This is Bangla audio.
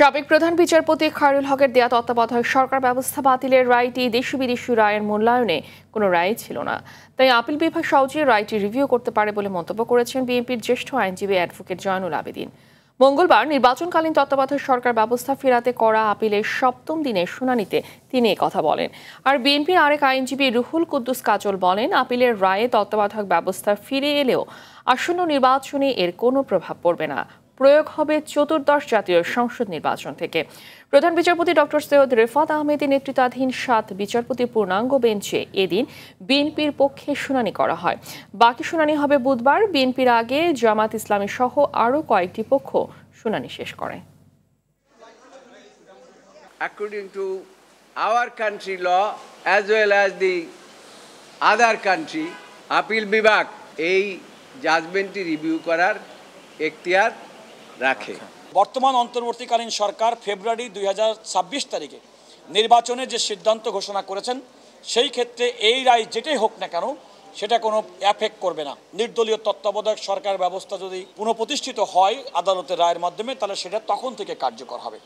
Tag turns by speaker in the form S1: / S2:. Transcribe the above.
S1: সাবেক প্রধান বিচারপতি খায়রুল হকের দেয়া তত্ত্বাবধায়ক সরকার ব্যবস্থা বাতিলের রায়টি দেশি বিদেশি রায়ের মূল্যায়নে কোনো রায় ছিল না। তাই আপিল বিভাগ সহজেই রায়টি রিভিউ করতে পারে বলে মন্তব্য করেছেন বিএনপির জ্যেষ্ঠ আইনজীবী অ্যাডভোকেট জয়নুল আবেদিন। মঙ্গলবার নির্বাচনকালীন তত্ত্বাবধায়ক সরকার ব্যবস্থা ফেরাতে করা আপিলের সপ্তম দিনের শুনানিতে তিনি কথা বলেন। আর বিএনপির আরেক আইনজীবী রুহুল কুদ্দুস কাজল বলেন, আপিলের রায়ে তত্ত্বাবধায়ক ব্যবস্থা ফিরে এলেও আসন্ন নির্বাচনে এর কোনো প্রভাব পড়বে না। প্রয়োগ হবে চতুর্দশ জাতীয় সংসদ নির্বাচন থেকে। প্রধান বিচারপতি ডক্টর সৈয়দ রেফাত আহমেদের নেতৃত্বাধীন 7 বিচারপতির পূর্ণাঙ্গ বেঞ্চে এদিন বিএনপির পক্ষে শুনানি করা হয়। বাকি শুনানি হবে বুধবার। বিএনপির আগে জামাত ইসলামী সহ আরও কয়েকটি পক্ষ শুনানি শেষ করে।
S2: According to our country law as well as the other country, appeal বিভাগ এই জাজমেন্টটি রিভিউ করার এখতিয়ার রাখে।
S3: বর্তমান অন্তর্বর্তীকালীন সরকার ফেব্রুয়ারি 2026 তারিখে নির্বাচনের যে সিদ্ধান্ত ঘোষণা করেছেন, সেই ক্ষেত্রে এই রায় যেটাই হোক না কেন সেটা কোনো এফেক্ট করবে না। নির্দলীয় তত্ত্বাবধায়ক সরকার ব্যবস্থা যদি পুনঃপ্রতিষ্ঠিত হয় আদালতের রায়ের মাধ্যমে, তাহলে সেটা তখন থেকে কার্যকর হবে।